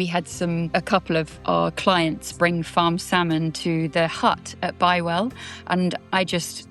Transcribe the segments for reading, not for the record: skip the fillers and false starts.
We had a couple of our clients bring farm salmon to their hut at Bywell, and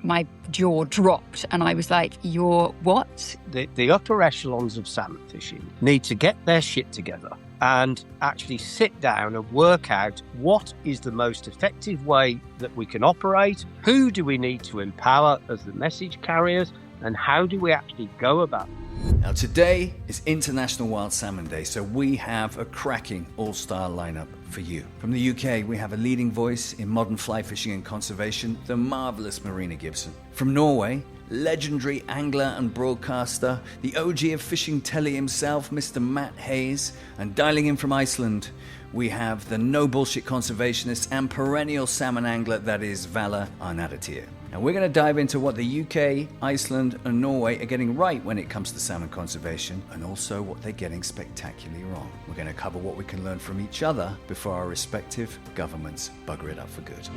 my jaw dropped, and I was like, "You're what?" The upper echelons of salmon fishing need to get their shit together and actually sit down and work out what is the most effective way that we can operate, who do we need to empower as the message carriers, and how do we actually go about it. Now today is International Wild Salmon Day, so we have a cracking all-star lineup for you. From the UK, we have a leading voice in modern fly fishing and conservation, the marvellous Marina Gibson. From Norway, legendary angler and broadcaster, the OG of fishing telly himself, Mr. Matt Hayes. And dialing in from Iceland, we have the no-bullshit conservationist and perennial salmon angler that is Vala Arnadottir. And we're going to dive into what the UK, Iceland and Norway are getting right when it comes to salmon conservation, and also what they're getting spectacularly wrong. We're going to cover what we can learn from each other before our respective governments bugger it up for good.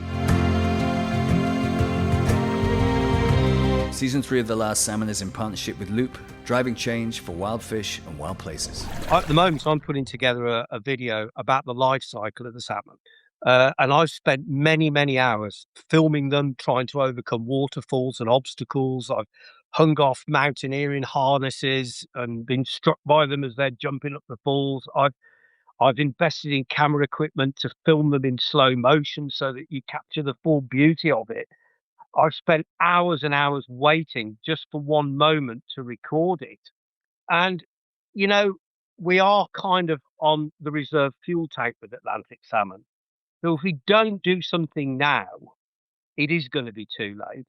Season 3 of The Last Salmon is in partnership with Loop, driving change for wild fish and wild places. At the moment, I'm putting together a video about the life cycle of the salmon. And I've spent many, many hours filming them, trying to overcome waterfalls and obstacles. I've hung off mountaineering harnesses and been struck by them as they're jumping up the falls. I've invested in camera equipment to film them in slow motion so that you capture the full beauty of it. I've spent hours and hours waiting just for one moment to record it. And, you know, we are kind of on the reserve fuel tank with Atlantic salmon. So if we don't do something now, it is going to be too late.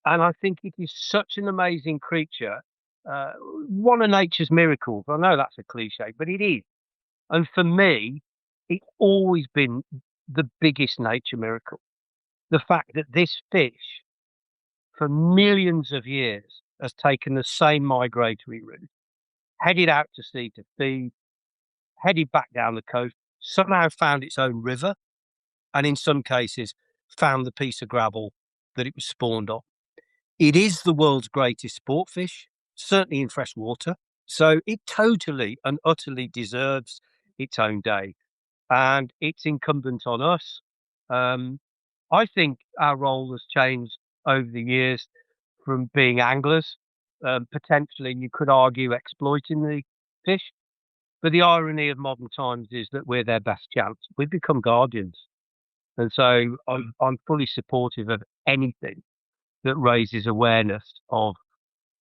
And I think it is such an amazing creature, one of nature's miracles. I know that's a cliche, but it is. And for me, it's always been the biggest nature miracle. The fact that this fish, for millions of years, has taken the same migratory route, headed out to sea to feed, headed back down the coast, somehow found its own river, and in some cases found the piece of gravel that it was spawned on. It is the world's greatest sport fish, certainly in fresh water, so it totally and utterly deserves its own day, and it's incumbent on us. I think our role has changed over the years from being anglers, potentially you could argue exploiting the fish. But the irony of modern times is that we're their best chance. We've become guardians. And so I'm fully supportive of anything that raises awareness of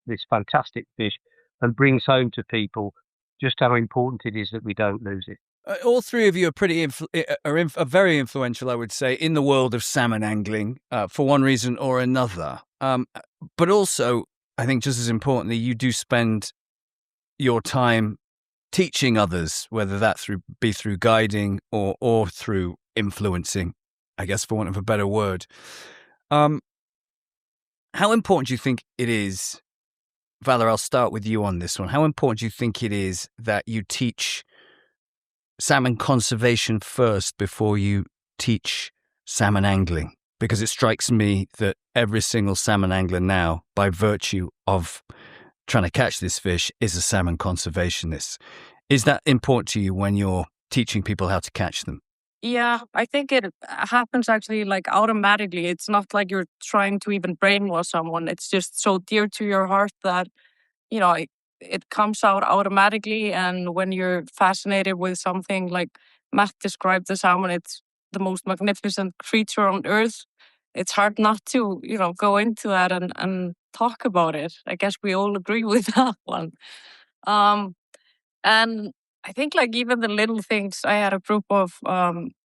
this fantastic fish and brings home to people just how important it is that we don't lose it. All three of you are very influential, I would say, in the world of salmon angling for one reason or another. But also, I think just as importantly, you do spend your time teaching others, whether that be through guiding or through influencing, I guess, for want of a better word. How important do you think it is, Vala, I'll start with you on this one. How important do you think it is that you teach salmon conservation first before you teach salmon angling? Because it strikes me that every single salmon angler now, by virtue of trying to catch this fish, is a salmon conservationist. Is that important to you when you're teaching people how to catch them? Yeah, I think it happens actually like automatically. It's not like you're trying to even brainwash someone. It's just so dear to your heart that, you know, it comes out automatically. And when you're fascinated with something like Matt described the salmon, it's the most magnificent creature on earth. It's hard not to, you know, go into that and talk about it. I guess we all agree with that one. And I think like even the little things, I had a group of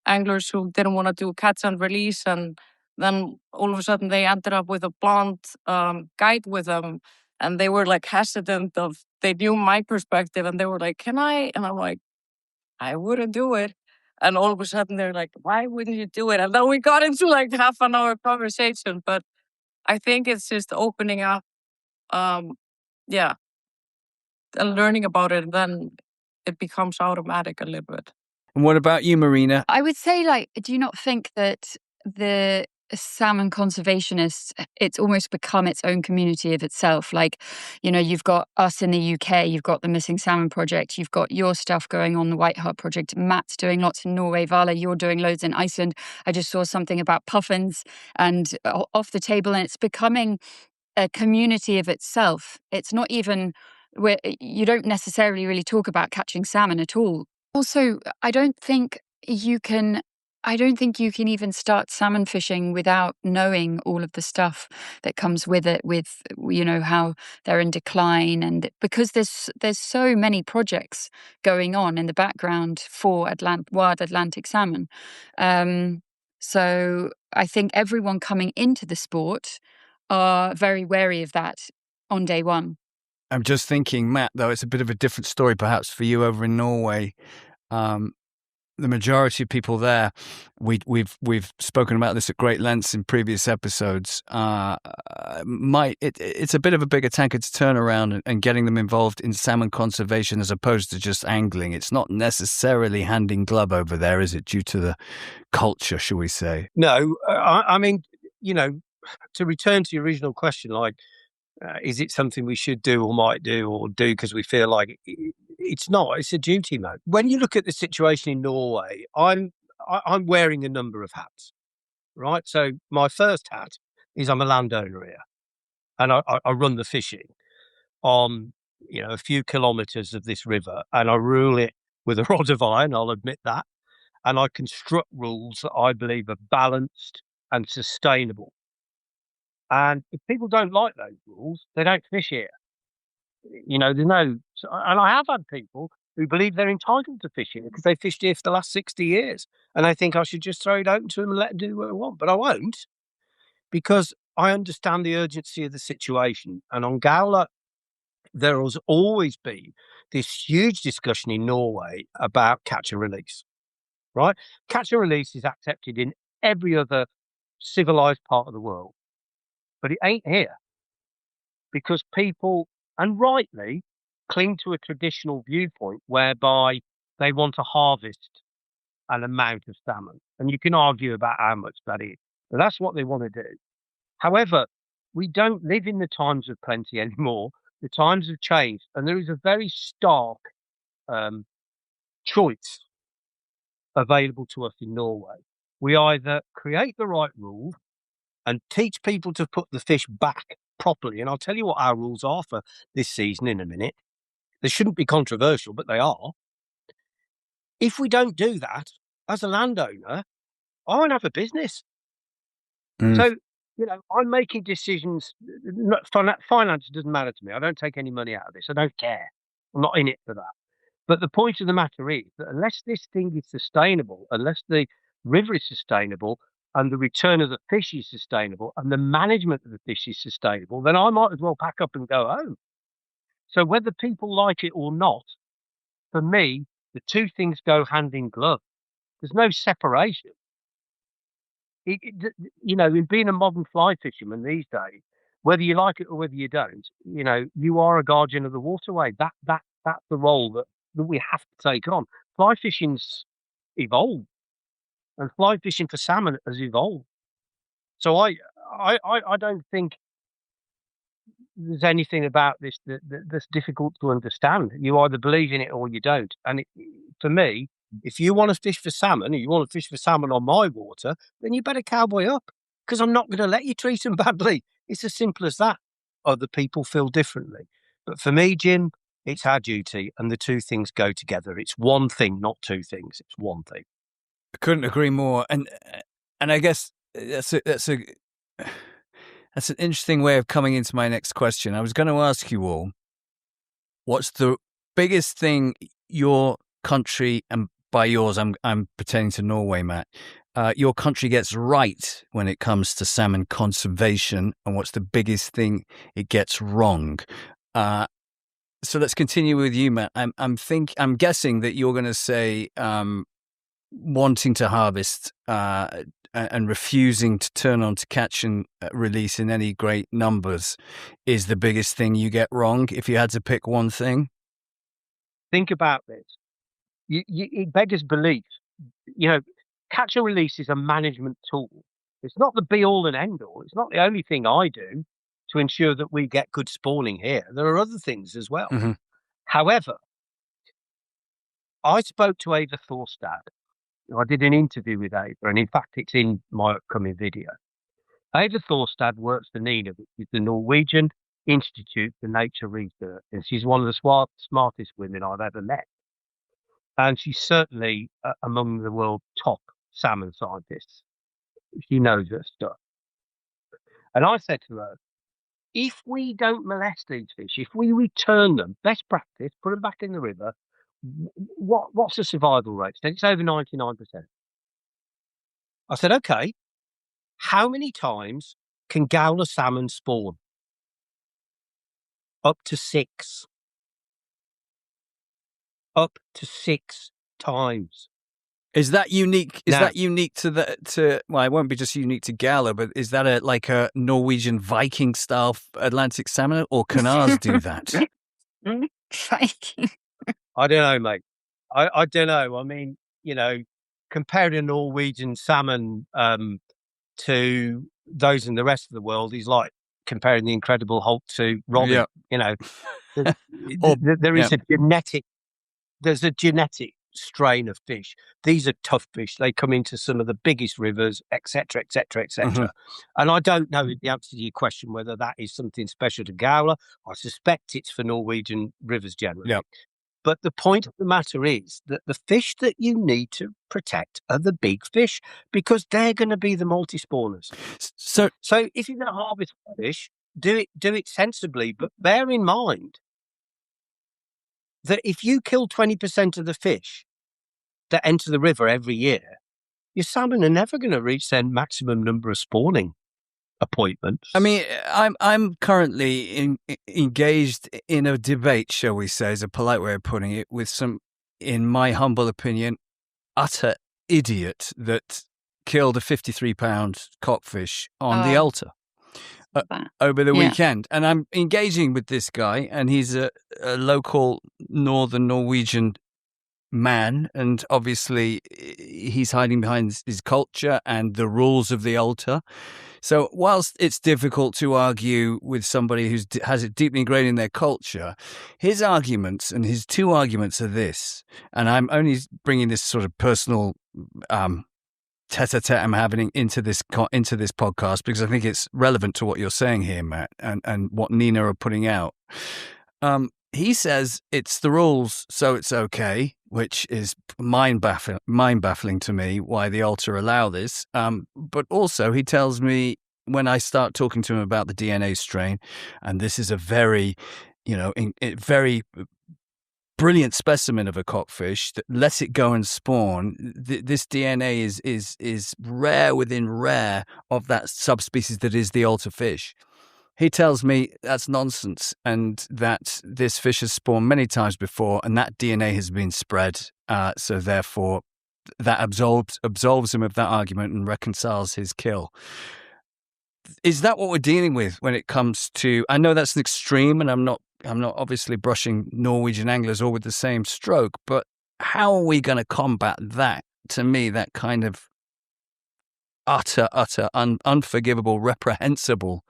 anglers who didn't want to do catch and release, and then all of a sudden they ended up with a blonde guide with them, and they were like hesitant they knew my perspective, and they were like, "Can I?" And I'm like, "I wouldn't do it." And all of a sudden they're like, "Why wouldn't you do it?" And then we got into like half an hour conversation. But I think it's just opening up, yeah, and learning about it, and then it becomes automatic a little bit. And what about you, Marina? I would say, like, do you not think that the salmon conservationists, it's almost become its own community of itself. Like, you've got us in the UK, you've got the Missing Salmon Project, you've got your stuff going on, the White Heart Project. Matt's doing lots in Norway. Vala, you're doing loads in Iceland. I just saw something about puffins and off the table, and it's becoming a community of itself. It's not even where you don't necessarily really talk about catching salmon at all. Also, I don't think you can even start salmon fishing without knowing all of the stuff that comes with it, with how they're in decline, and because there's so many projects going on in the background for wild Atlantic salmon. So I think everyone coming into the sport are very wary of that on day one. I'm just thinking, Matt, though, it's a bit of a different story perhaps for you over in Norway. The majority of people there, we've spoken about this at great lengths in previous episodes. It's a bit of a bigger tanker to turn around and getting them involved in salmon conservation as opposed to just angling. It's not necessarily hand in glove over there, is it? Due to the culture, shall we say? No, I mean, to return to your original question, like, is it something we should do or might do or do because we feel like it's not? It's a duty, man. When you look at the situation in Norway, I'm wearing a number of hats, right? So my first hat is I'm a landowner here, and I run the fishing on a few kilometres of this river, and I rule it with a rod of iron. I'll admit that, and I construct rules that I believe are balanced and sustainable. And if people don't like those rules, they don't fish here. There's no, and I have had people who believe they're entitled to fish here because they fished here for the last 60 years. And I think I should just throw it open to them and let them do what they want. But I won't, because I understand the urgency of the situation. And on Gowler, there has always been this huge discussion in Norway about catch and release, right? Catch and release is accepted in every other civilized part of the world. But it ain't here because people, and rightly, cling to a traditional viewpoint whereby they want to harvest an amount of salmon. And you can argue about how much that is, but that's what they want to do. However, we don't live in the times of plenty anymore. The times have changed, and there is a very stark choice available to us in Norway. We either create the right rules and teach people to put the fish back properly. And I'll tell you what our rules are for this season in a minute. They shouldn't be controversial, but they are. If we don't do that, as a landowner, I won't have a business. So, I'm making decisions. Finance doesn't matter to me. I don't take any money out of this. I don't care. I'm not in it for that. But the point of the matter is that unless this thing is sustainable, unless the river is sustainable, and the return of the fish is sustainable, and the management of the fish is sustainable, then I might as well pack up and go home. So whether people like it or not, for me, the two things go hand in glove. There's no separation. In being a modern fly fisherman these days, whether you like it or whether you don't, you are a guardian of the waterway. That's the role that we have to take on. Fly fishing's evolved. And fly fishing for salmon has evolved. So I don't think there's anything about this that's difficult to understand. You either believe in it or you don't. And for me, if you want to fish for salmon, or you want to fish for salmon on my water, then you better cowboy up, because I'm not going to let you treat them badly. It's as simple as that. Other people feel differently. But for me, Jim, it's our duty, and the two things go together. It's one thing, not two things. It's one thing. I couldn't agree more, and I guess that's an interesting way of coming into my next question. I was going to ask you all, what's the biggest thing your country, and by yours, I'm pertaining to Norway, Matt, your country gets right when it comes to salmon conservation, and what's the biggest thing it gets wrong? So let's continue with you, Matt. I'm guessing that you're going to say wanting to harvest and refusing to turn on to catch and release in any great numbers is the biggest thing you get wrong, if you had to pick one thing? Think about this. It beggars belief. Catch and release is a management tool. It's not the be all and end all. It's not the only thing I do to ensure that we get good spawning here. There are other things as well. Mhm. However, I spoke to Ava Thorstad. I did an interview with Ava, and in fact, it's in my upcoming video. Ava Thorstad works for NINA, which is the Norwegian Institute for Nature Research, and she's one of the smartest women I've ever met. And she's certainly among the world's top salmon scientists. She knows her stuff. And I said to her, if we don't molest these fish, if we return them, best practice, put them back in the river, what's the survival rate? She said, it's over 99%. I said, okay, how many times can Gowler salmon spawn? Up to 6. Up to 6 times. Is that unique? Is Now- that unique to well, it won't be just unique to Gala, but is that a Norwegian Viking style Atlantic salmon, or can ours do that? Viking. I don't know, mate. I don't know. I mean, comparing a Norwegian salmon to those in the rest of the world is like comparing the Incredible Hulk to Robbie. Yeah. There is there's a genetic strain of fish. These are tough fish. They come into some of the biggest rivers, etc., etc., etc. And I don't know the answer to your question whether that is something special to Gowler. I suspect it's for Norwegian rivers generally. Yeah. But the point of the matter is that the fish that you need to protect are the big fish, because they're going to be the multi-spawners. So if you're going to harvest fish, do it sensibly, but bear in mind that if you kill 20% of the fish that enter the river every year, your salmon are never going to reach their maximum number of spawning appointments. I mean, I'm currently engaged in a debate, shall we say, is a polite way of putting it, with some, in my humble opinion, utter idiot that killed a 53-pound cockfish on the altar over the weekend. And I'm engaging with this guy, and he's a local northern Norwegian man, and obviously he's hiding behind his culture and the rules of the altar. So whilst it's difficult to argue with somebody who has it deeply ingrained in their culture, his arguments, and his two arguments, are this, and I'm only bringing this sort of personal tete-a-tete I'm having into this podcast because I think it's relevant to what you're saying here, Matt, and what NINA are putting out. He says it's the rules, so it's okay, which is mind-baffling to me why the altar allow this. But also he tells me, when I start talking to him about the DNA strain, and this is a very, very brilliant specimen of a cockfish, that lets it go and spawn. This DNA is rare within rare of that subspecies that is the altar fish. He tells me that's nonsense, and that this fish has spawned many times before, and that DNA has been spread. So therefore, that absolves him of that argument and reconciles his kill. Is that what we're dealing with when it comes to? I know that's an extreme, and I'm not obviously brushing Norwegian anglers all with the same stroke. But how are we going to combat that? To me, that kind of utter, unforgivable, reprehensible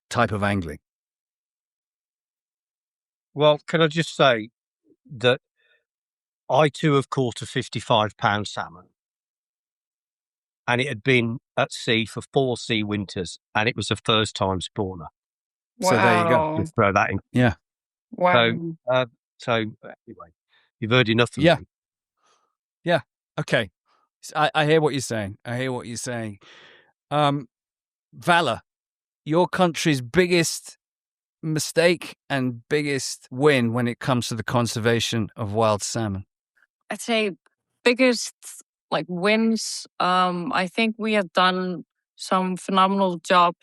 type of angling. Well, can I just say that I too have caught a 55-pound salmon, and it had been at sea for 4 sea winters, and it was a first-time spawner. Wow. So there you go. Just throw that in. Yeah. Wow. So anyway, you've heard enough of me. Yeah. Okay. I hear what you're saying. Vala, your country's biggest mistake and biggest win when it comes to the conservation of wild salmon? I'd say biggest wins. I think we have done some phenomenal job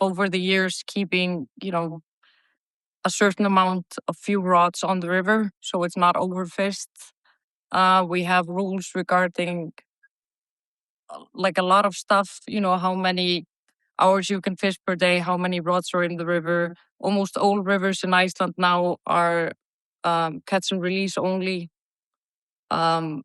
over the years, keeping a certain amount of few rods on the river, so it's not overfished. We have rules regarding a lot of stuff. How many hours you can fish per day, how many rods are in the river. Almost all rivers in Iceland now are catch and release only. And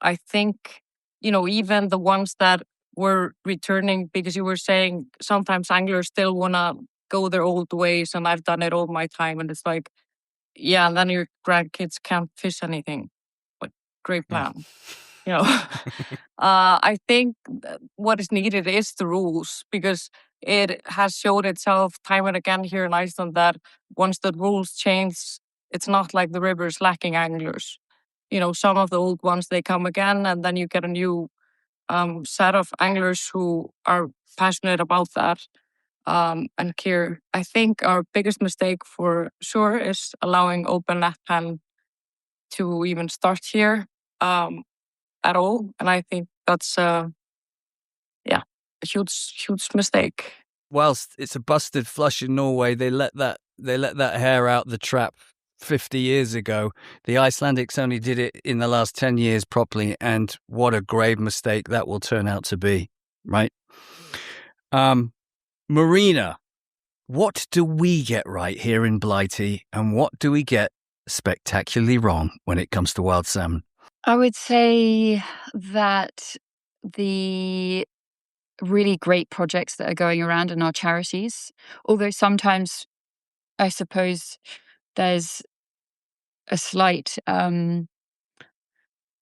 I think, even the ones that were returning, because you were saying sometimes anglers still want to go their old ways, and I've done it all my time. And it's like, yeah, and then your grandkids can't fish anything. But great plan. You know, I think what is needed is the rules, because it has showed itself time and again here in Iceland that once the rules change, it's not like the river is lacking anglers. You know, some of the old ones, they come again, and then you get a new set of anglers who are passionate about that and care. I think our biggest mistake for sure is allowing open net pen to even start here at all. And I think that's a huge mistake. Whilst it's a busted flush in Norway, they let that hair out the trap 50 years ago. The Icelandics only did it in the last 10 years properly, and what a grave mistake that will turn out to be, right? Marina, what do we get right here in Blighty, and what do we get spectacularly wrong when it comes to wild salmon? I would say that the really great projects that are going around in our charities, although sometimes I suppose there's a slight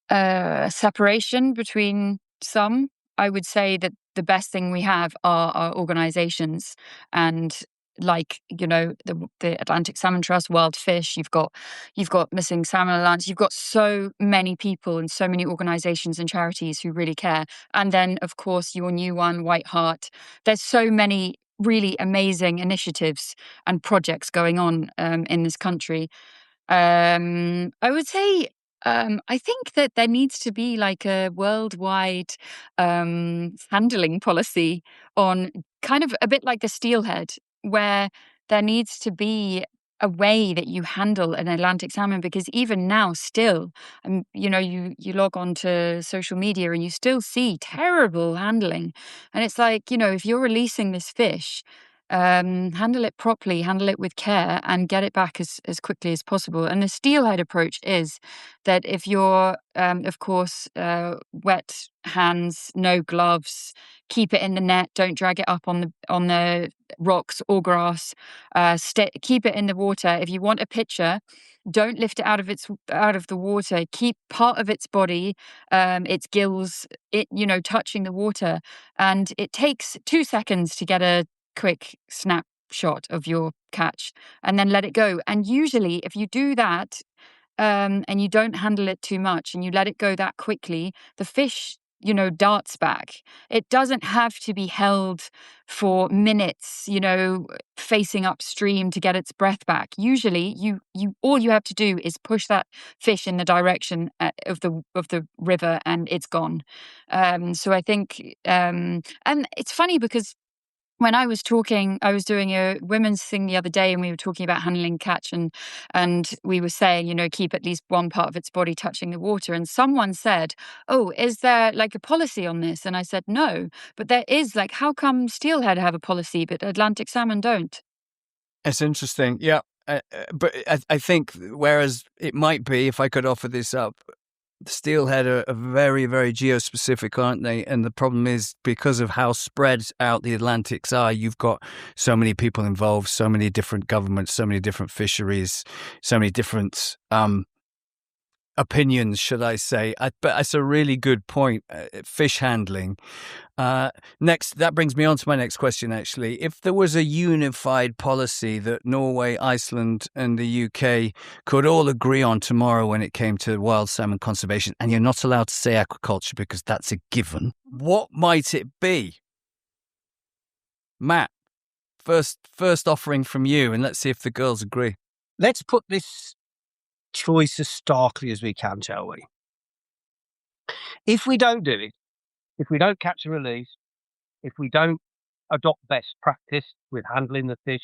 separation between some. I would say that the best thing we have are our organizations, and like, you know, the Atlantic Salmon Trust, Wild Fish, you've got Missing Salmon Alliance, you've got so many people and so many organizations and charities who really care. And then of course your new one, White Heart. There's so many really amazing initiatives and projects going on in this country. I would say I think that there needs to be like a worldwide handling policy on, kind of a bit like the steelhead, where there needs to be a way that you handle an Atlantic salmon, because even now still, you know, you log on to social media and you still see terrible handling. And it's like, you know, if you're releasing this fish, handle it properly, handle it with care, and get it back as quickly as possible. And the steelhead approach is that if you're, of course, wet hands, no gloves, keep it in the net, don't drag it up on the rocks or grass, keep it in the water. If you want a picture, don't lift it out of the water. Keep part of its body, its gills, touching the water, and it takes 2 seconds to get a quick snapshot of your catch, and then let it go. And usually if you do that, and you don't handle it too much and you let it go that quickly, the fish, darts back. It doesn't have to be held for minutes, facing upstream to get its breath back. Usually you all you have to do is push that fish in the direction of the river and it's gone. So I think, and it's funny because when I was doing a women's thing the other day, and we were talking about handling catch, and we were saying, keep at least one part of its body touching the water. And someone said, "Oh, is there like a policy on this?" And I said, "No, but there is. Like, how come steelhead have a policy, but Atlantic salmon don't?" It's interesting, yeah. But I think, whereas it might be, if I could offer this up, the steelhead are very, very geospecific, aren't they? And the problem is, because of how spread out the Atlantics are, you've got so many people involved, so many different governments, so many different fisheries, so many different opinions, should I say. But that's a really good point, fish handling. Next, that brings me on to my next question, actually. If there was a unified policy that Norway, Iceland, and the UK could all agree on tomorrow when it came to wild salmon conservation, and you're not allowed to say aquaculture because that's a given, what might it be? Matt, first offering from you, and let's see if the girls agree. Let's put this choice as starkly as we can, shall we? If we don't do it, if we don't catch and release, if we don't adopt best practice with handling the fish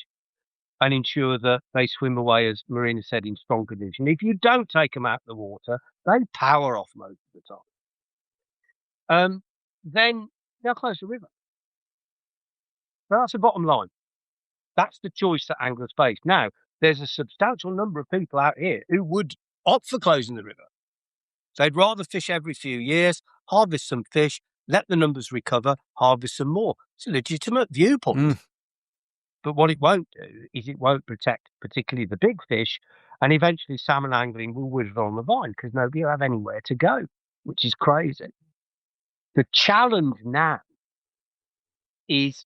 and ensure that they swim away, as Marina said, in strong condition, if you don't take them out of the water, they power off most of the time. Then they'll close the river. So that's the bottom line. That's the choice that anglers face. Now, there's a substantial number of people out here who would opt for closing the river. They'd rather fish every few years, harvest some fish, let the numbers recover, harvest some more. It's a legitimate viewpoint. But what it won't do is it won't protect particularly the big fish, and eventually salmon angling will wither on the vine because nobody will have anywhere to go, which is crazy. The challenge now is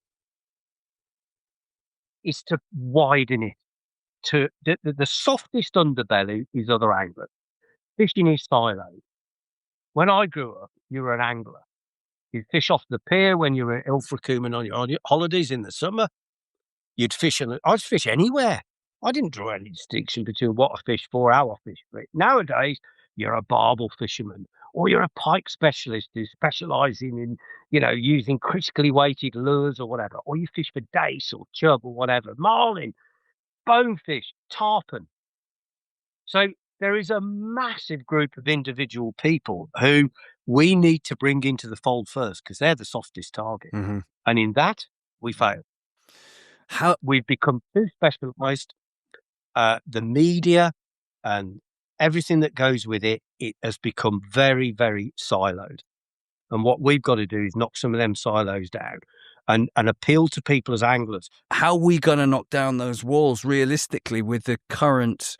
to widen it. To the softest underbelly is other anglers. Fishing is siloed. When I grew up, you were an angler. You'd fish off the pier when you were at Ilfracombe on your holidays in the summer. You'd fish, I'd fish anywhere. I didn't draw any distinction between what I fish for, how I fish for it. Nowadays, you're a barbel fisherman, or you're a pike specialist who's specialising in, using critically weighted lures or whatever, or you fish for dace or chub or whatever, marlin, bonefish, tarpon. So there is a massive group of individual people who we need to bring into the fold first because they're the softest target. Mm-hmm. And in that, we fail. We've become too specialised. The media and everything that goes with it has become very, very siloed. And what we've got to do is knock some of them silos down and appeal to people as anglers. How are we going to knock down those walls realistically with the current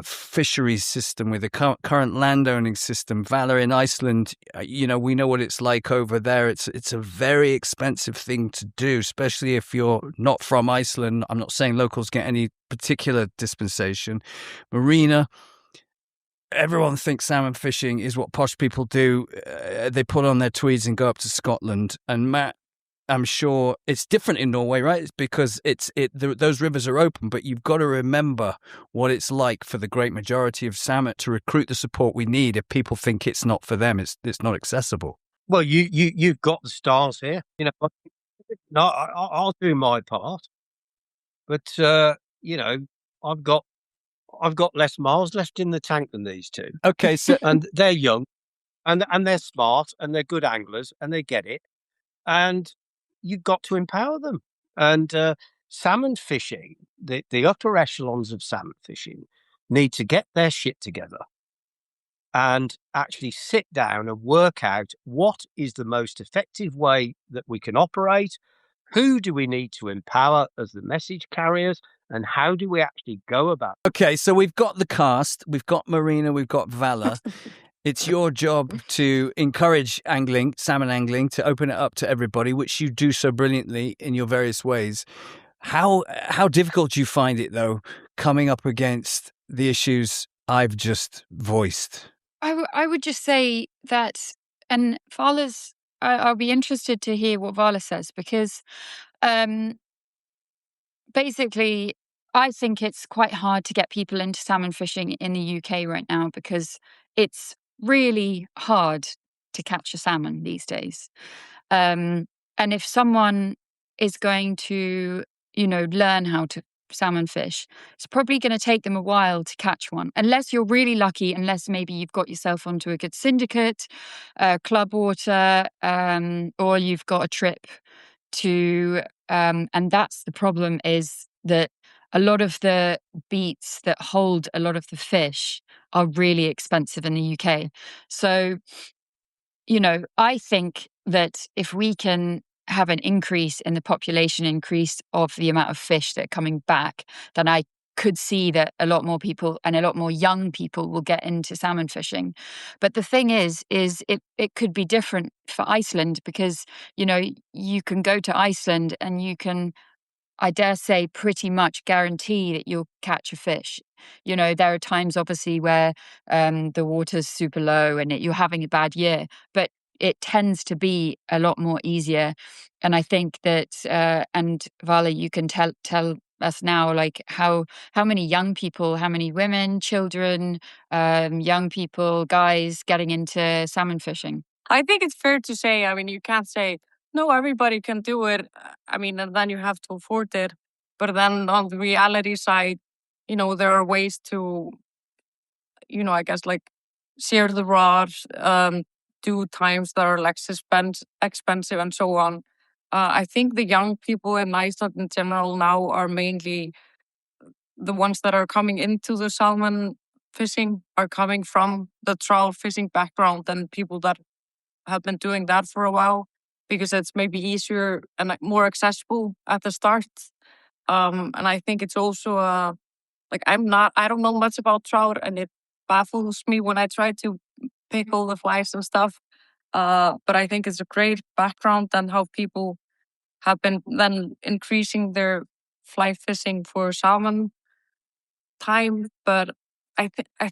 fisheries system, with the current landowning system? Vala, in Iceland, we know what it's like over there. It's a very expensive thing to do, especially if you're not from Iceland. I'm not saying locals get any particular dispensation. Marina, everyone thinks salmon fishing is what posh people do. They put on their tweeds and go up to Scotland. And Matt, I'm sure it's different in Norway, right? It's because those rivers are open, but you've got to remember what it's like for the great majority of salmon to recruit the support we need. If people think it's not for them, it's not accessible. Well, you've got the stars here. No, I'll do my part, but I've got less miles left in the tank than these two. Okay, so and they're young, and they're smart, and they're good anglers, and they get it, and you've got to empower them. And salmon fishing, the upper echelons of salmon fishing need to get their shit together and actually sit down and work out what is the most effective way that we can operate, who do we need to empower as the message carriers, and how do we actually go about it? Okay, so we've got the cast, we've got Marina, we've got Vala. It's your job to encourage angling, salmon angling, to open it up to everybody, which you do so brilliantly in your various ways. How difficult do you find it, though, coming up against the issues I've just voiced? I would just say that, and Vala's, I'll be interested to hear what Vala says, because basically, I think it's quite hard to get people into salmon fishing in the UK right now because it's really hard to catch a salmon these days. And if someone is going to, learn how to salmon fish, it's probably going to take them a while to catch one, unless you're really lucky, unless maybe you've got yourself onto a good syndicate, club water, or you've got a trip to, and that's the problem, is that a lot of the beats that hold a lot of the fish are really expensive in the UK. So, I think that if we can have an increase in the population increase of the amount of fish that are coming back, then I could see that a lot more people and a lot more young people will get into salmon fishing. But the thing is it could be different for Iceland because, you can go to Iceland and you can, I dare say, pretty much guarantee that you'll catch a fish. There are times obviously where the water's super low and you're having a bad year, but it tends to be a lot more easier. And I think that, and Vala, you can tell us now, like how many young people, how many women, children, young people, guys getting into salmon fishing. I think it's fair to say, you can't say, no, everybody can do it. And then you have to afford it. But then on the reality side, there are ways to, I guess, like shear the rod, do times that are less expensive and so on. I think the young people in Iceland in general now are mainly the ones that are coming into the salmon fishing are coming from the trout fishing background and people that have been doing that for a while because it's maybe easier and more accessible at the start. And I think it's also like I don't know much about trout, and it baffles me when I try to pick all the flies and stuff. But I think it's a great background and how people have been then increasing their fly fishing for salmon time. But I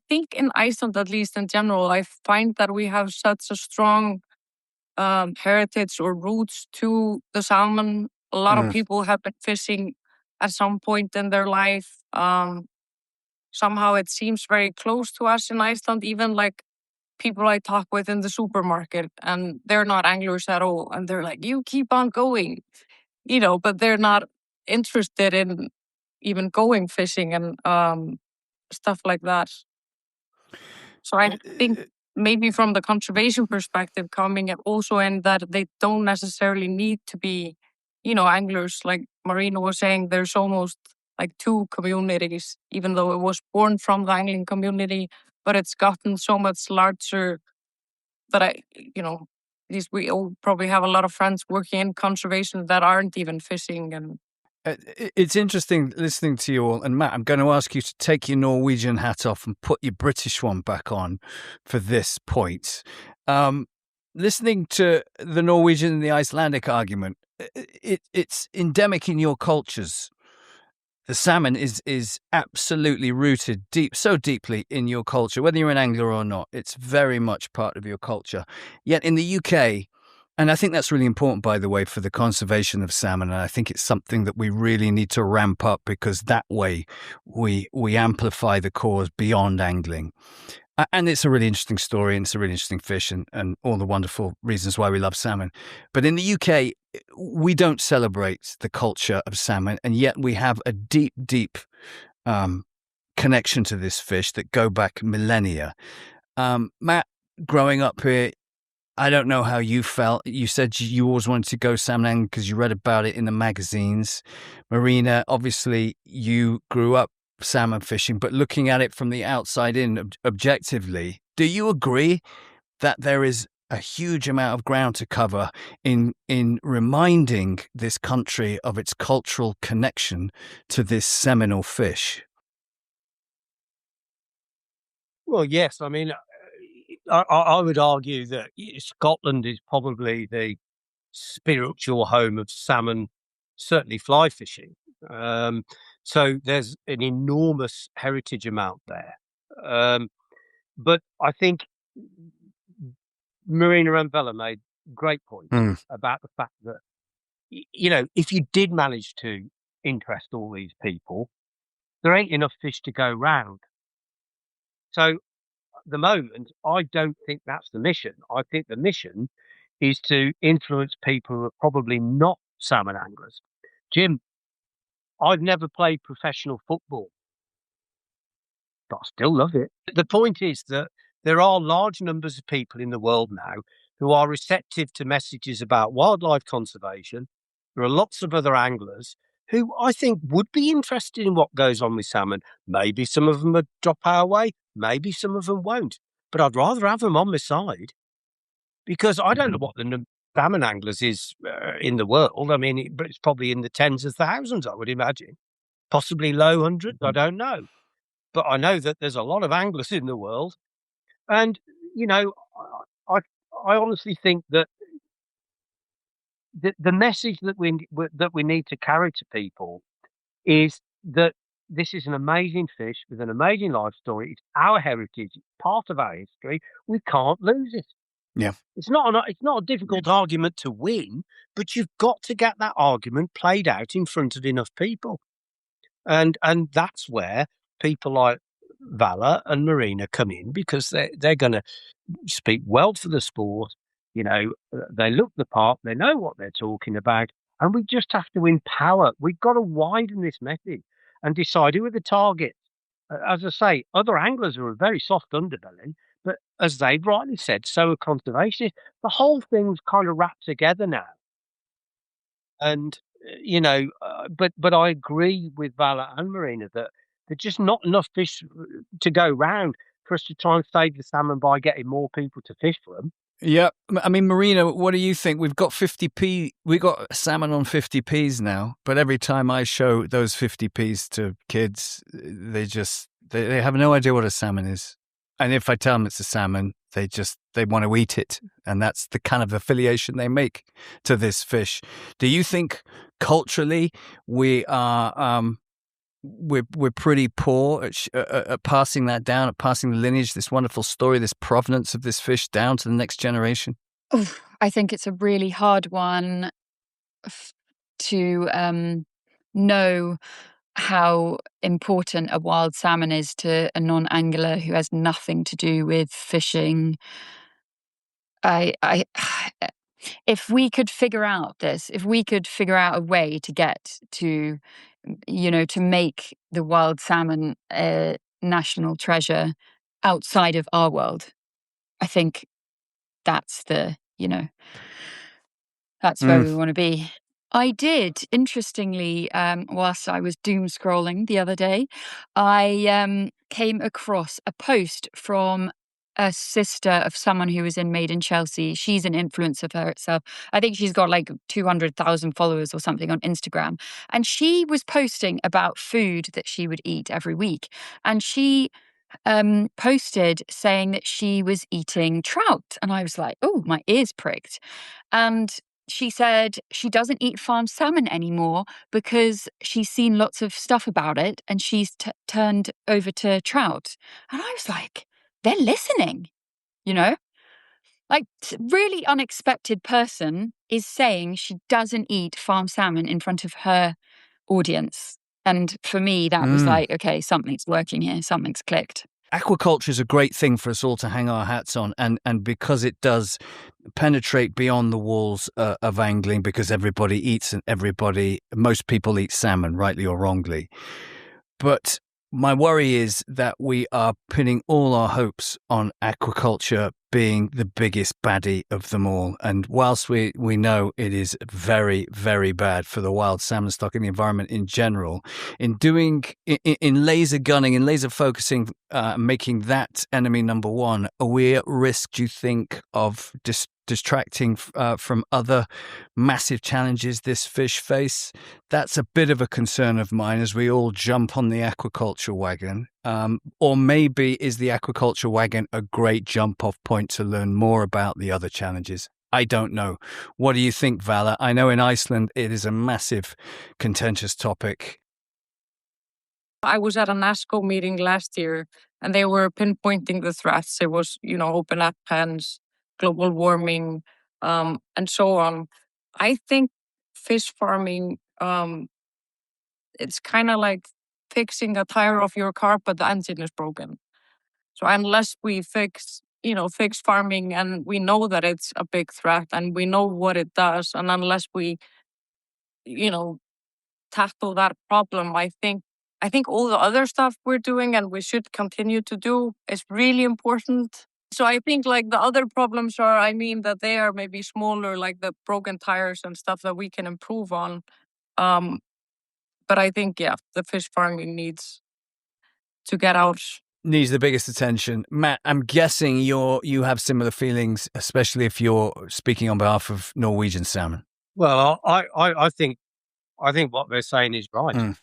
think in Iceland, at least in general, I find that we have such a strong heritage or roots to the salmon. A lot of people have been fishing at some point in their life. Somehow it seems very close to us in Iceland, even like people I talk with in the supermarket, and they're not anglers at all. And they're like, you keep on going, but they're not interested in even going fishing and stuff like that. So I think maybe from the conservation perspective coming also in that they don't necessarily need to be, anglers. Like Marina was saying, there's almost like two communities, even though it was born from the angling community, but it's gotten so much larger that at least we all probably have a lot of friends working in conservation that aren't even fishing. And it's interesting listening to you all. And Matt, I'm going to ask you to take your Norwegian hat off and put your British one back on for this point. Listening to the Norwegian and the Icelandic argument, it's endemic in your cultures. The salmon is absolutely rooted so deeply in your culture, whether you're an angler or not. It's very much part of your culture. Yet in the UK, and I think that's really important, by the way, for the conservation of salmon. And I think it's something that we really need to ramp up because that way we amplify the cause beyond angling. And it's a really interesting story and it's a really interesting fish and all the wonderful reasons why we love salmon. But in the UK, we don't celebrate the culture of salmon. And yet we have a deep, deep connection to this fish that go back millennia. Matt, growing up here, I don't know how you felt. You said you always wanted to go salmon angling because you read about it in the magazines. Marina, obviously you grew up salmon fishing, but looking at it from the outside in objectively, do you agree that there is a huge amount of ground to cover in reminding this country of its cultural connection to this seminal fish? Well, yes. I mean, I would argue that Scotland is probably the spiritual home of salmon, certainly fly fishing. So there's an enormous heritage amount there. But I think Marina and Vala made great points about the fact that, if you did manage to interest all these people, there ain't enough fish to go round. So at the moment, I don't think that's the mission. I think the mission is to influence people who are probably not salmon anglers. Jim, I've never played professional football, but I still love it. The point is that there are large numbers of people in the world now who are receptive to messages about wildlife conservation. There are lots of other anglers who I think would be interested in what goes on with salmon. Maybe some of them would drop our way, maybe some of them won't. But I'd rather have them on my side because I don't know what the number of salmon anglers is in the world. I mean, it's probably in the tens of thousands, I would imagine. Possibly low hundreds, I don't know. But I know that there's a lot of anglers in the world. And, I honestly think that the message that we need to carry to people is that this is an amazing fish with an amazing life story. It's our heritage. It's part of our history. We can't lose it. Yeah. It's not a difficult argument to win, but you've got to get that argument played out in front of enough people. And that's where people like Vala and Marina come in because they're going to speak well for the sport. They look the part, they know what they're talking about, and we just have to empower. We've got to widen this message and decide who are the targets. As I say, other anglers are a very soft underbelly, but as they've rightly said, so are conservationists. The whole thing's kind of wrapped together now. And, but I agree with Vala and Marina that there's just not enough fish to go round for us to try and save the salmon by getting more people to fish for them. Yeah, I mean, Marina, what do you think? We've got 50p. We got salmon on 50p's now, but every time I show those 50p's to kids, they have no idea what a salmon is. And if I tell them it's a salmon, they want to eat it, and that's the kind of affiliation they make to this fish. Do you think culturally we are we're pretty poor at passing that down, at passing the lineage, this wonderful story, this provenance of this fish down to the next generation? Oh, I think it's a really hard one to know how important a wild salmon is to a non-angler who has nothing to do with fishing. I if we could figure out this, if we could figure out a way to get to, to make the wild salmon a national treasure outside of our world, I think that's that's where we want to be. I did, interestingly, whilst I was doom scrolling the other day, I came across a post from a sister of someone who was in Made in Chelsea. She's an influencer for herself. I think she's got like 200,000 followers or something on Instagram. And she was posting about food that she would eat every week. And she posted saying that she was eating trout. And I was like, oh, my ears pricked. And she said she doesn't eat farmed salmon anymore because she's seen lots of stuff about it and she's turned over to trout. And I was like, they're listening, you know? Like, really unexpected person is saying she doesn't eat farmed salmon in front of her audience. And for me, that was like, okay, something's working here, something's clicked. Aquaculture is a great thing for us all to hang our hats on, and because it does penetrate beyond the walls of angling, because everybody eats and most people eat salmon, rightly or wrongly. But my worry is that we are pinning all our hopes on aquaculture being the biggest baddie of them all. And whilst we know it is very, very bad for the wild salmon stock and the environment in general, in laser gunning and laser focusing, making that enemy number one, are we at risk, do you think, of distracting from other massive challenges this fish face? That's a bit of a concern of mine as we all jump on the aquaculture wagon. Or maybe is the aquaculture wagon a great jump-off point to learn more about the other challenges? I don't know. What do you think, Vala? I know in Iceland it is a massive contentious topic. I was at a NASCO meeting last year and they were pinpointing the threats. It was, open up pens, global warming, and so on. I think fish farming, it's kind of like fixing a tire of your car, but the engine is broken. So unless we fix farming, and we know that it's a big threat and we know what it does, and unless we, tackle that problem, I think all the other stuff we're doing and we should continue to do is really important. So I think like the other problems are, that they are maybe smaller, like the broken tires and stuff that we can improve on. But I think, the fish farming needs to get out. Needs the biggest attention. Matt, I'm guessing you have similar feelings, especially if you're speaking on behalf of Norwegian salmon. Well, I think what they're saying is right.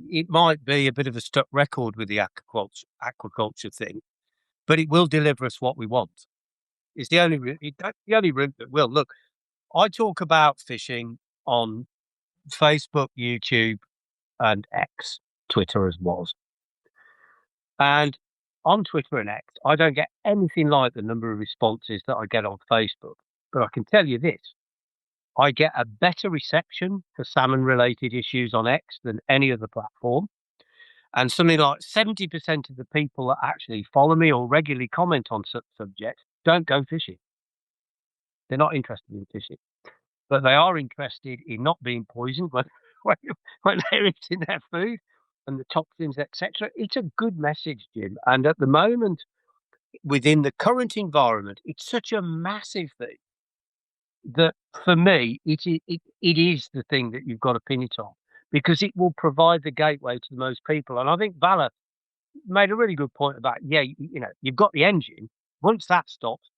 It might be a bit of a stuck record with the aquaculture thing, but it will deliver us what we want. It's the only route that will. Look, I talk about fishing on Facebook, YouTube, and X, Twitter as was. And on Twitter and X, I don't get anything like the number of responses that I get on Facebook. But I can tell you this, I get a better reception for salmon-related issues on X than any other platform. And something like 70% of the people that actually follow me or regularly comment on such subjects don't go fishing. They're not interested in fishing. But they are interested in not being poisoned when they're eating their food and the toxins, etc. It's a good message, Jim. And at the moment, within the current environment, it's such a massive thing that for me, it is the thing that you've got to pin it on, because it will provide the gateway to the most people. And I think Vala made a really good point about, you've got the engine. Once that stops,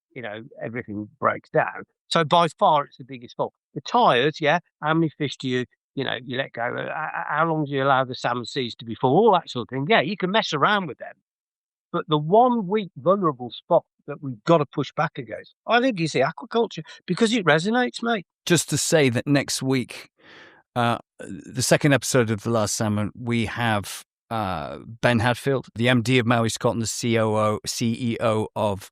everything breaks down. So by far, it's the biggest fault. The tyres, how many fish do you let go? How long do you allow the salmon seas to be full? All that sort of thing. Yeah, you can mess around with them. But the one weak, vulnerable spot that we've got to push back against, I think, is the aquaculture, because it resonates, mate. Just to say that next week, the second episode of The Last Salmon, we have Ben Hadfield, the MD of Maui Scotland, the CEO of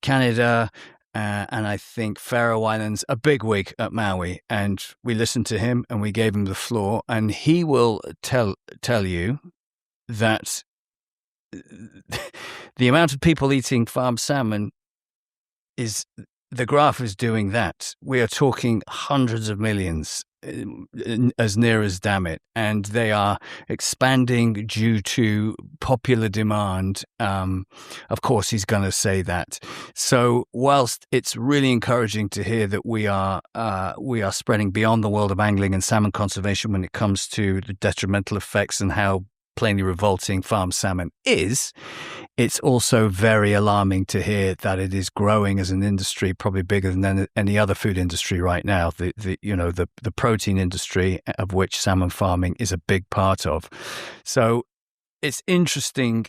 Canada, and I think Faroe Islands, a big wig at Maui. And we listened to him and we gave him the floor, and he will tell you that the amount of people eating farmed salmon is, the graph is doing that. We are talking hundreds of millions, as near as damn it, and they are expanding due to popular demand. Of course, he's going to say that. So, whilst it's really encouraging to hear that we are spreading beyond the world of angling and salmon conservation when it comes to the detrimental effects and how plainly revolting farmed salmon is, it's also very alarming to hear that it is growing as an industry, probably bigger than any other food industry right now. The protein industry, of which salmon farming is a big part of. So it's interesting.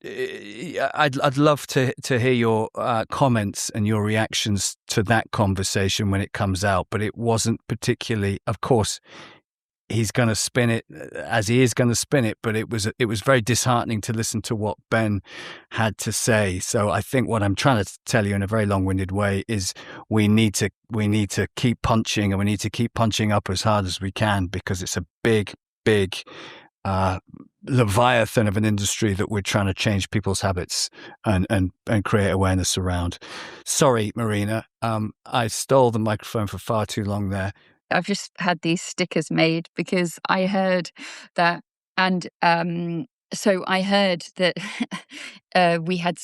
I'd love to hear your comments and your reactions to that conversation when it comes out, but it wasn't particularly, of course, he's going to spin it as he is going to spin it, but it was very disheartening to listen to what Ben had to say. So I think what I'm trying to tell you in a very long-winded way is we need to keep punching, and we need to keep punching up as hard as we can, because it's a big leviathan of an industry that we're trying to change people's habits and create awareness around. Sorry, Marina, I stole the microphone for far too long there. I've just had these stickers made because I heard that, and so I heard that we had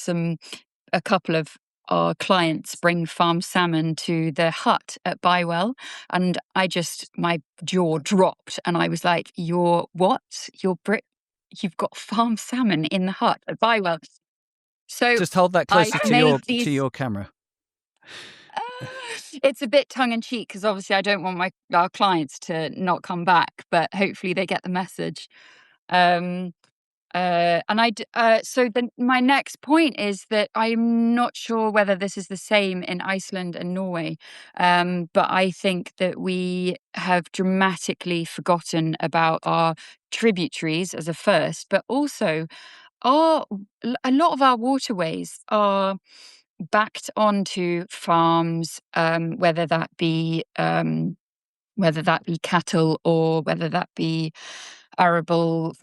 a couple of our clients bring farmed salmon to their hut at Bywell, and my jaw dropped, and I was like, "You're what? You've got farmed salmon in the hut at Bywell?" So just hold that closer to your camera. It's a bit tongue-in-cheek because obviously I don't want our clients to not come back, but hopefully they get the message. So then my next point is that I'm not sure whether this is the same in Iceland and Norway, but I think that we have dramatically forgotten about our tributaries as a first, but also a lot of our waterways are backed onto farms, whether that be cattle or whether that be arable.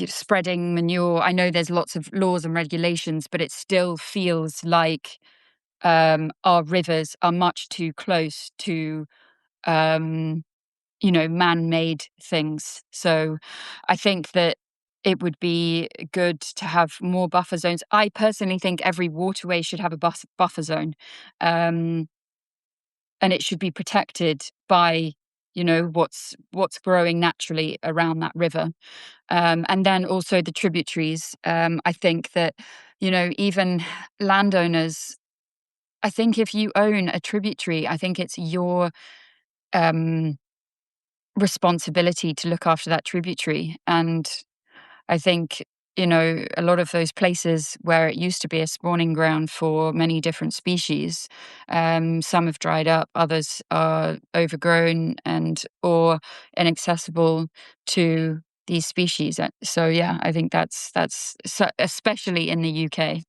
Spreading manure. I know there's lots of laws and regulations, but it still feels like our rivers are much too close to man-made things. So I think that it would be good to have more buffer zones. I personally think every waterway should have a buffer zone, and it should be protected by what's growing naturally around that river, and then also the tributaries. I think that even landowners, I think if you own a tributary, I think it's your responsibility to look after that tributary. And I think, a lot of those places where it used to be a spawning ground for many different species, some have dried up, others are overgrown or inaccessible to these species. So yeah, I think that's especially in the UK,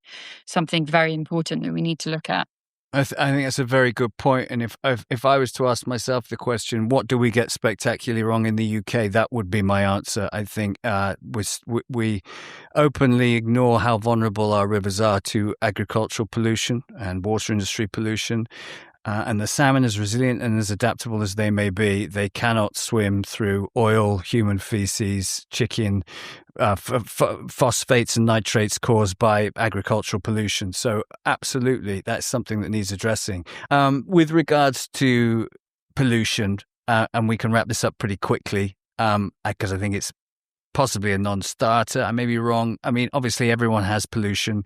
something very important that we need to look at. I think that's a very good point. And if I was to ask myself the question, what do we get spectacularly wrong in the UK? That would be my answer. I think we openly ignore how vulnerable our rivers are to agricultural pollution and water industry pollution. And the salmon, as resilient and as adaptable as they may be, they cannot swim through oil, human feces, chicken, phosphates and nitrates caused by agricultural pollution. So absolutely, that's something that needs addressing. With regards to pollution, and we can wrap this up pretty quickly, because I think it's possibly a non-starter. I may be wrong. I mean, obviously everyone has pollution,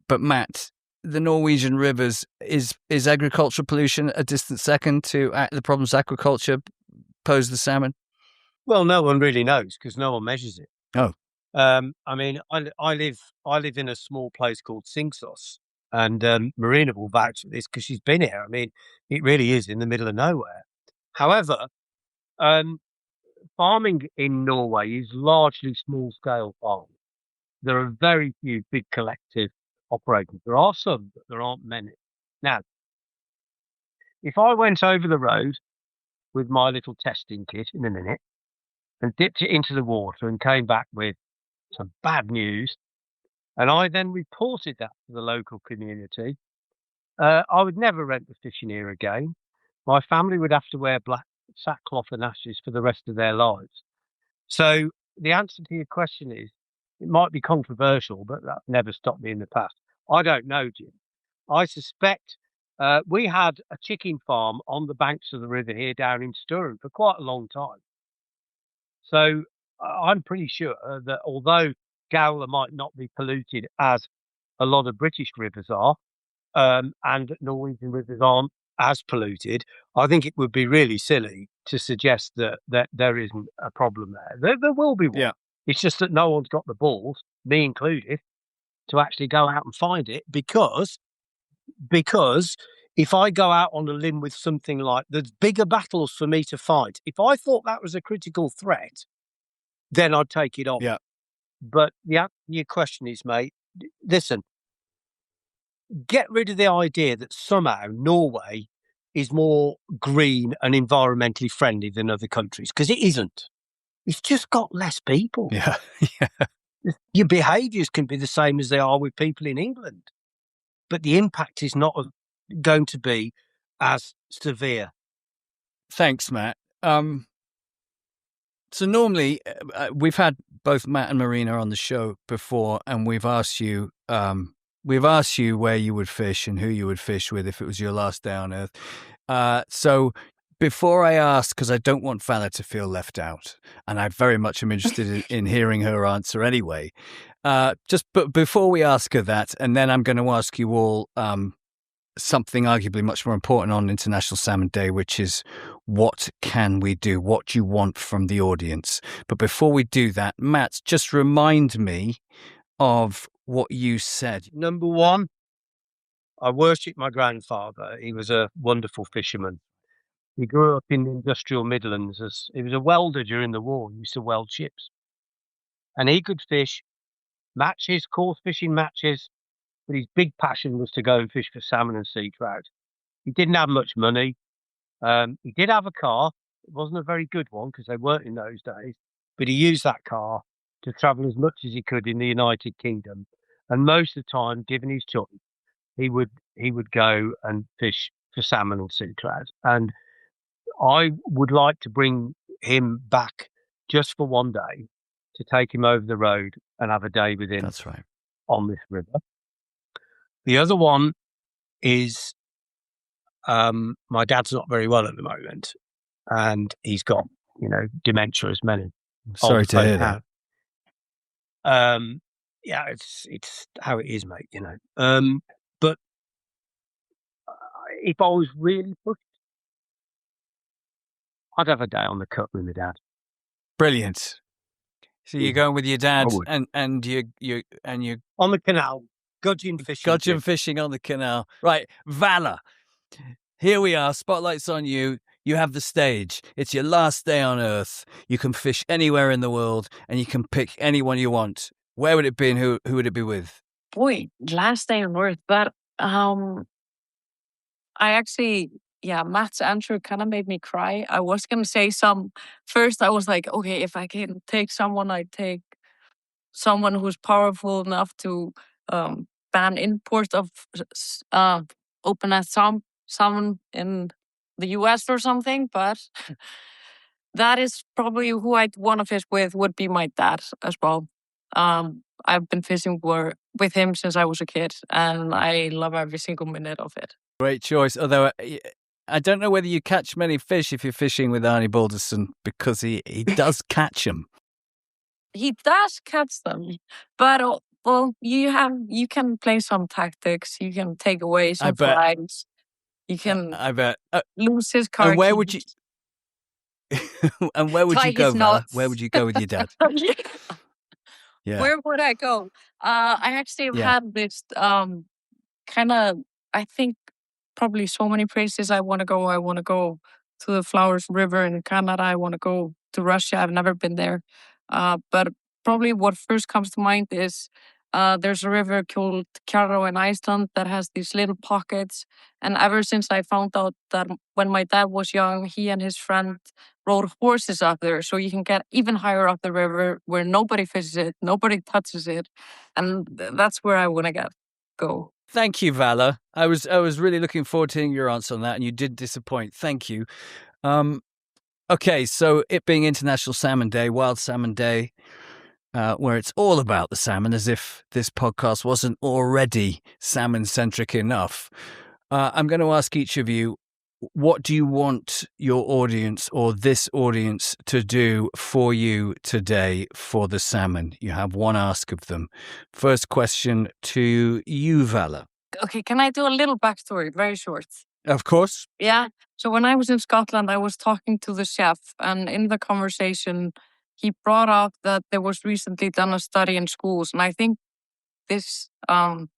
but Matt, the Norwegian rivers, is agricultural pollution a distant second to the problems aquaculture pose the salmon? Well, no one really knows because no one measures it. Oh, I mean, I live in a small place called Singsos, and Marina will vouch for this because she's been here. I mean, it really is in the middle of nowhere. However, farming in Norway is largely small scale farming. There are very few big collective operators. There are some, but there aren't many. Now, if I went over the road with my little testing kit in a minute and dipped it into the water and came back with some bad news, and I then reported that to the local community, I would never rent the fishing here again. My family would have to wear black sackcloth and ashes for the rest of their lives. So the answer to your question is, it might be controversial, but that's never stopped me in the past. I don't know, Jim. I suspect we had a chicken farm on the banks of the river here down in Sturham for quite a long time. So I'm pretty sure that although Gowler might not be polluted as a lot of British rivers are, and Norwegian rivers aren't as polluted, I think it would be really silly to suggest that there isn't a problem there. There will be one. yeah. It's just that no one's got the balls, me included, to actually go out and find it because if I go out on a limb with something like there's bigger battles for me to fight. If I thought that was a critical threat, then I'd take it on. Yeah. But the answer to your question is, mate, listen, get rid of the idea that somehow Norway is more green and environmentally friendly than other countries, because it isn't. It's just got less people. Yeah. Yeah. Your behaviours can be the same as they are with people in England, but the impact is not going to be as severe. Thanks, Matt. So normally we've had both Matt and Marina on the show before, and we've asked you where you would fish and who you would fish with if it was your last day on Earth. So before I ask, because I don't want Vala to feel left out, and I very much am interested in hearing her answer anyway. But before we ask her that, and then I'm going to ask you all something arguably much more important on International Salmon Day, which is what can we do? What do you want from the audience? But before we do that, Matt, just remind me of what you said. Number one, I worship my grandfather. He was a wonderful fisherman. He grew up in the industrial Midlands. He was a welder during the war. He used to weld ships. And he could fish matches, coarse fishing matches, but his big passion was to go and fish for salmon and sea trout. He didn't have much money. He did have a car. It wasn't a very good one because they weren't in those days, but he used that car to travel as much as he could in the United Kingdom. And most of the time, given his choice, he would go and fish for salmon and sea trout. And I would like to bring him back just for one day to take him over the road and have a day with him. That's right. On this river. The other one is my dad's not very well at the moment, and he's got dementia, as many. Sorry to hear that. Yeah, it's how it is, mate. But if I was really pushed, I'd have a day on the cut with my dad. Brilliant. So you're going with your dad, and you on the canal, gudgeon fishing on the canal. Right, Vala. Here we are. Spotlight's on you. You have the stage. It's your last day on Earth. You can fish anywhere in the world, and you can pick anyone you want. Where would it be, and who would it be with? Boy, last day on Earth. But I actually, Matt's answer kind of made me cry. I was going to say first I was like, okay, if I can take someone, I'd take someone who's powerful enough to ban import of open as salmon in the US or something. But that is probably who I'd want to fish with, would be my dad as well. I've been fishing with him since I was a kid, and I love every single minute of it. Great choice. Although I don't know whether you catch many fish if you're fishing with Arnie Balderson, because he does catch them. he does catch them, but well, you can play some tactics. You can take away I some bet. flags. You can I bet. lose his car And where would you? keys. And where would Tie you go, his Vala? Where knots. would you go with your dad? Yeah. Where would I go? I actually have Yeah. had this kind of, I think probably so many places I want to go. I want to go to the Flowers River in Canada. I want to go to Russia. I've never been there. But probably what first comes to mind is there's a river called Kjarrá in Iceland that has these little pockets. And ever since I found out that when my dad was young, he and his friend rode horses up there. So you can get even higher up the river where nobody fishes it, nobody touches it. And that's where I want to go. Thank you, Vala. I was really looking forward to hearing your answer on that, and you did disappoint. Thank you. Okay, so it being International Salmon Day, Wild Salmon Day, where it's all about the salmon, as if this podcast wasn't already salmon-centric enough. I'm going to ask each of you, what do you want your audience or this audience to do for you today for the salmon? You have one ask of them. First question to you, Vala. Okay, can I do a little backstory, very short? Of course. Yeah. So when I was in Scotland, I was talking to the chef, and in the conversation, he brought up that there was recently done a study in schools, and I think this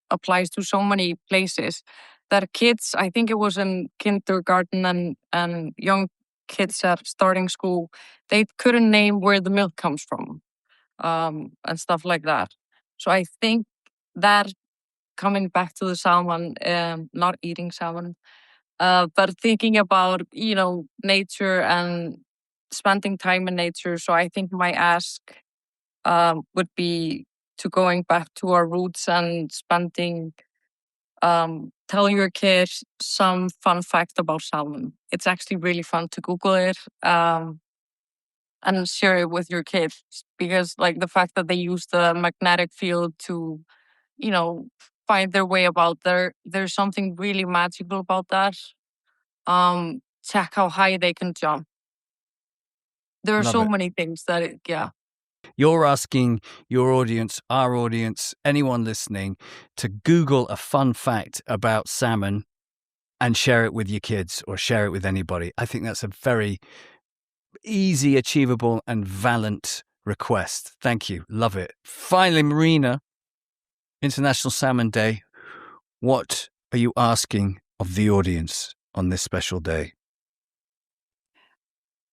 applies to so many places that kids, I think it was in kindergarten and young kids at starting school, they couldn't name where the milk comes from and stuff like that. So I think that coming back to the salmon, not eating salmon, but thinking about, nature and spending time in nature. So I think my ask would be to going back to our roots and telling your kids some fun fact about salmon. It's actually really fun to Google it and share it with your kids, because like the fact that they use the magnetic field to, find their way about there's something really magical about that. Check how high they can jump. There are Love so it. many things that You're asking your audience, our audience, anyone listening, to Google a fun fact about salmon and share it with your kids or share it with anybody. I think that's a very easy, achievable, and valiant request. Thank you. Love it. Finally, Marina, International Salmon Day. What are you asking of the audience on this special day?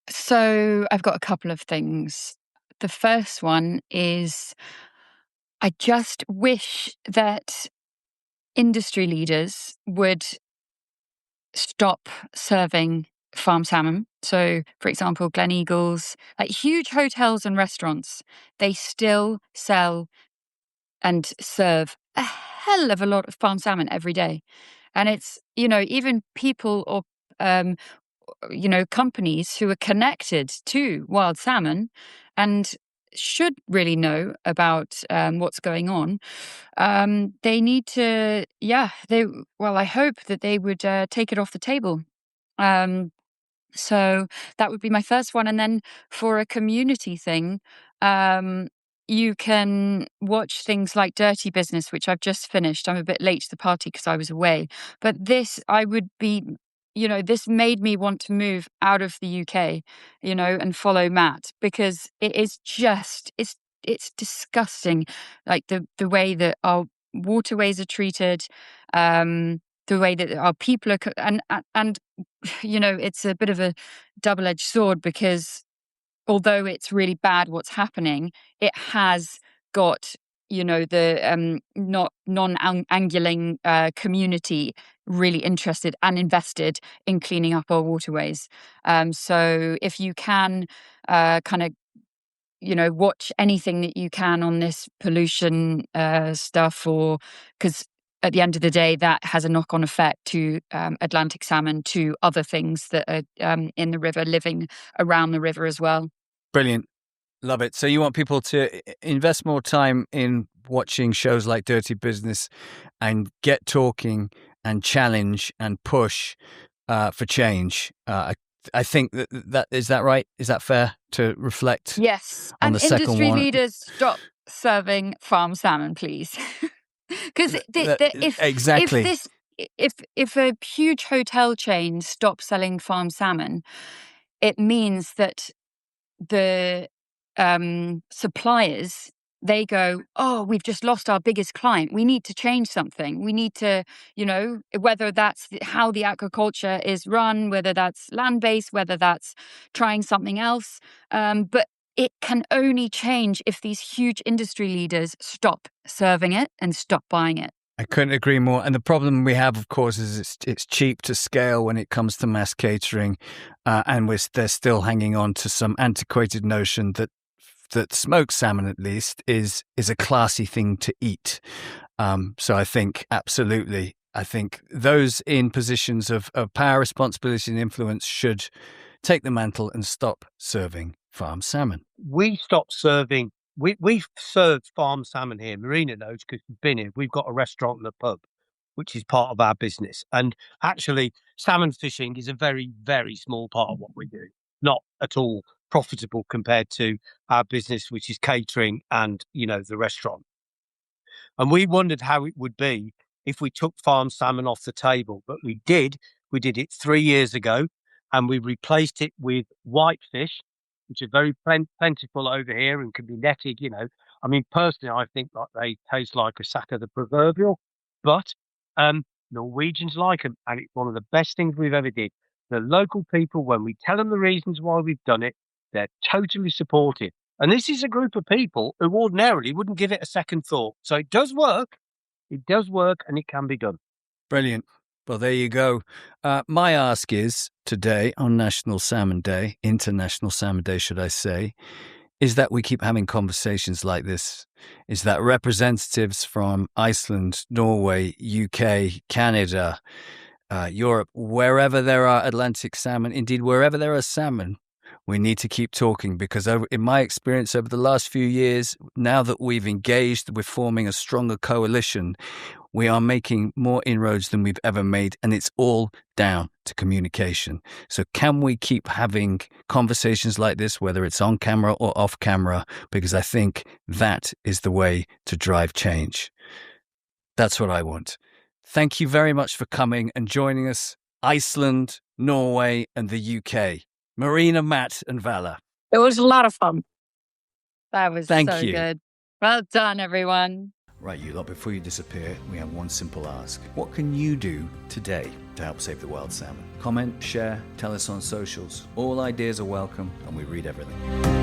So I've got a couple of things. The first one is I just wish that industry leaders would stop serving farm salmon. So, for example, Gleneagles, like huge hotels and restaurants, they still sell and serve a hell of a lot of farm salmon every day. And it's, even people or, companies who are connected to wild salmon and should really know about what's going on. They need to, I hope that they would take it off the table. So that would be my first one. And then for a community thing, you can watch things like Dirty Business, which I've just finished. I'm a bit late to the party because I was away. But this made me want to move out of the UK, and follow Matt, because it is just, it's disgusting. Like the way that our waterways are treated, the way that our people are, and it's a bit of a double-edged sword, because although it's really bad what's happening, it has got, the non-angling community really interested and invested in cleaning up our waterways. So if you can kind of, watch anything that you can on this pollution stuff, or because at the end of the day, that has a knock-on effect to Atlantic salmon, to other things that are in the river, living around the river as well. Brilliant. Love it. So you want people to invest more time in watching shows like Dirty Business and get talking and challenge and push for change. I think that is that right? Is that fair to reflect? Yes. On And the second industry one? leaders, stop serving farm salmon, please. Because Exactly. if a huge hotel chain stops selling farm salmon, it means that the suppliers, they go, oh, we've just lost our biggest client. We need to change something. We need to, whether that's how the aquaculture is run, whether that's land-based, whether that's trying something else. But it can only change if these huge industry leaders stop serving it and stop buying it. I couldn't agree more. And the problem we have, of course, is it's cheap to scale when it comes to mass catering, and they're still hanging on to some antiquated notion that smoked salmon, at least, is a classy thing to eat. So I think absolutely, I think those in positions of power, responsibility, and influence should take the mantle and stop serving farm salmon. We stopped serving. We've served farm salmon here. Marina knows because we've been here. We've got a restaurant and a pub, which is part of our business. And actually, salmon fishing is a very, very small part of what we do. Not at all profitable compared to our business, which is catering and, the restaurant. And we wondered how it would be if we took farm salmon off the table. But we did. We did it 3 years ago, and we replaced it with whitefish, which are very plentiful over here and can be netted, I mean, personally, I think that they taste like a sack of the proverbial, but Norwegians like them, and it's one of the best things we've ever did. The local people, when we tell them the reasons why we've done it, they're totally supportive. And this is a group of people who ordinarily wouldn't give it a second thought. So it does work. It does work, and it can be done. Brilliant. Well, there you go. My ask is today on National Salmon Day, International Salmon Day, should I say, is that we keep having conversations like this, is that representatives from Iceland, Norway, UK, Canada, Europe, wherever there are Atlantic salmon, indeed, wherever there are salmon, we need to keep talking because in my experience over the last few years, now that we've engaged, we're forming a stronger coalition, we are making more inroads than we've ever made, and it's all down to communication. So can we keep having conversations like this, whether it's on camera or off camera? Because I think that is the way to drive change. That's what I want. Thank you very much for coming and joining us, Iceland, Norway, and the UK. Marina, Matt, and Vala. It was a lot of fun. That was Thank so you. good. Well done, everyone. Right, you lot, before you disappear, we have one simple ask. What can you do today to help save the wild salmon? Comment, share, tell us on socials. All ideas are welcome, and we read everything.